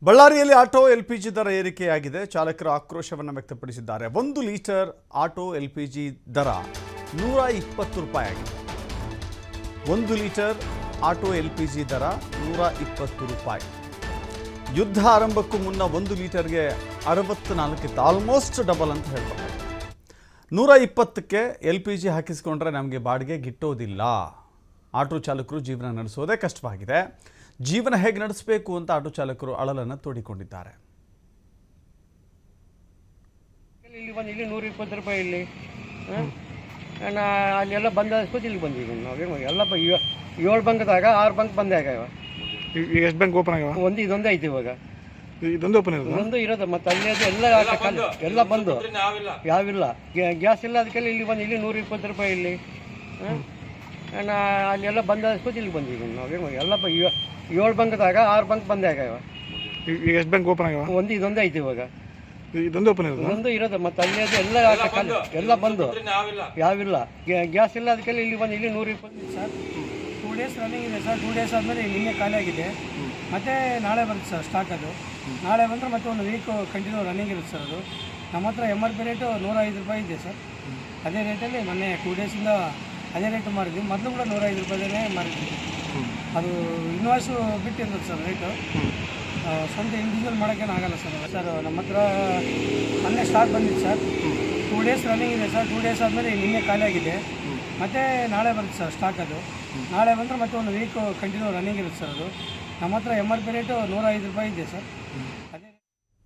ಬಳ್ಳಾರಿಯಲ್ಲಿ auto LPG ದರ ಏರಿಕೆಯಾಗಿದೆ. ಚಾಲಕರು ಆಕ್ರೋಶವನ್ನು ವ್ಯಕ್ತಪಡಿಸಿದ್ದಾರೆ. 1 ಲೀಟರ್ ಆಟೋ ಎಲ್ಪಿಜಿ ದರ 120 ರೂಪಾಯಿ ಆಗಿದೆ. 1 ಲೀಟರ್ ಆಟೋ ಎಲ್ಪಿಜಿ ದರ 120 ರೂಪಾಯಿ. ಯುದ್ಧ ಆರಂಭಕ್ಕೂ ಮುನ್ನ 1 ಲೀಟರ್ಗೆ 64 ಇತ್ತು, ಆಲ್ಮೋಸ್ಟ್ ಡಬಲ್ ಅಂತ ಹೇಳ್ತಾರೆ. 120ಕ್ಕೆ ಎಲ್ಪಿಜಿ ಹಾಕಿಸ್ಕೊಂಡ್ರೆ ನಮಗೆ ಬಾಡಿಗೆ ಗಿಟ್ಟೋದಿಲ್ಲ. ಆಟೋ ಚಾಲಕರು ಜೀವನ ನಡೆಸೋದೇ ಕಷ್ಟವಾಗಿದೆ. ಜೀವನ ಹೇಗೆ ನಡೆಸಬೇಕು ಅಂತ ಆಟೋ ಚಾಲಕರು ಅಳಲನ್ನು ತೋಡಿಕೊಂಡಿದ್ದಾರೆ. ಇಲ್ಲಿ 120 ರೂಪಾಯಿ ಇಲ್ಲಿ ಅಲ್ಲೆಲ್ಲ ಬಂದ ಇಲ್ಲಿ ಬಂದಿದ್ದೀವಿ ನಾವು. ಎಲ್ಲ 7 ಬಂಕ್ದಾಗ 6 ಬಂಕ್ ಬಂದೇ ಆಗ್ಯಾವ. ಎಷ್ಟು ಬ್ಯಾಂಕ್ ಓಪನ್ ಆಗ್ಯಾವ? ಇದೊಂದು ಐತಿ ಇವಾಗ. ಇದೊಂದು ಓಪನ್ ಇದೊಂದು ಇರೋದು. ಮತ್ತೆ ಅಲ್ಲಿ ಅದು ಎಲ್ಲ ಬಂದು ಯಾವಿಲ್ಲ. ಗ್ಯಾಸ್ ಇಲ್ಲ, ಅದಕ್ಕೆಲ್ಲ ಇಲ್ಲಿ 120 ರೂಪಾಯಿ ಇಲ್ಲಿ ಅಲ್ಲೆಲ್ಲ ಬಂದ ಇಲ್ಲಿ ಬಂದಿದ್ದೀವಿ ನಾವು. ಎಲ್ಲ 7 ಬಂಕ್ದಾಗ 6 ಬಂಕ್ ಬಂದೇ ಆಗ್ಯಾವ. ಎಷ್ಟು ಬ್ಯಾಂಕ್ ಓಪನ್ ಆಗ್ಯಾವ? ಇದೊಂದು ಐತಿ ಇವಾಗ. ಇದೊಂದು ಓಪನ್ ಇದೊಂದು ಇರೋದು. ಮತ್ತೆ ಅಲ್ಲಿ ಅದು ಎಲ್ಲ ಬಂದು ಯಾವಿಲ್ಲ. ಗ್ಯಾಸ್ ಇಲ್ಲ, ಅದಕ್ಕೆಲ್ಲ ಇಲ್ಲಿ 120 ಸರ್. 2 ಡೇಸ್ ರನ್ನಿಂಗ್ ಇದೆ ಸರ್. 2 ಡೇಸ್ ಆದಮೇಲೆ ನಿನ್ನೆ ಖಾಲಿ ಆಗಿದೆ. ಮತ್ತೆ ನಾಳೆ ಬರುತ್ತೆ ಸರ್ ಸ್ಟಾಕ್. ಅದು ನಾಳೆ ಬಂದರೆ ಮತ್ತೆ ಒಂದು ವೀಕ್ ಕಂಟಿನ್ಯೂ ರನ್ನಿಂಗ್ ಇರುತ್ತೆ ಸರ್. ಅದು ನಮ್ಮ ಹತ್ರ MRP ರೇಟು 105 ರೂಪಾಯಿ ಇದೆ ಸರ್. ಅದೇ ರೇಟಲ್ಲಿ ಮೊನ್ನೆ 2 ಡೇಸಿಂದ ಅದೇ ರೇಟು ಮಾರಿದ್ವಿ. ಮೊದಲು ಕೂಡ 105 ರೂಪಾಯಿನೇ ಮಾರಿದ್ವಿ. ಅದು ಇನ್ವಾಯ್ಸು ಬಿಟ್ಟಿರ್ತದೆ ಸರ್ ರೇಟು. ಸ್ವಂತ ಇಂಡಿವಿಜುವಲ್ ಮಾಡೋಕ್ಕೇನು ಆಗಲ್ಲ ಸರ್. ನಮ್ಮ ಹತ್ರ ಮೊನ್ನೆ ಸ್ಟಾಕ್ ಬಂದಿತ್ತು ಸರ್. 2 ಡೇಸ್ ರನ್ನಿಂಗ್ ಇದೆ ಸರ್. 2 ಡೇಸ್ ಆದಮೇಲೆ ನಿನ್ನೆ ಖಾಲಿ ಆಗಿದೆ. ಮತ್ತೆ ನಾಳೆ ಬರುತ್ತೆ ಸರ್ ಸ್ಟಾಕ್. ಅದು ನಾಳೆ ಬಂದರೆ ಮತ್ತೆ ಒಂದು ವೀಕ್ ಕಂಟಿನ್ಯೂ ರನ್ನಿಂಗ್ ಇರುತ್ತೆ ಸರ್. ಅದು ನಮ್ಮ ಹತ್ರ MRP ರೇಟು 105 ರೂಪಾಯಿ ಇದೆ ಸರ್.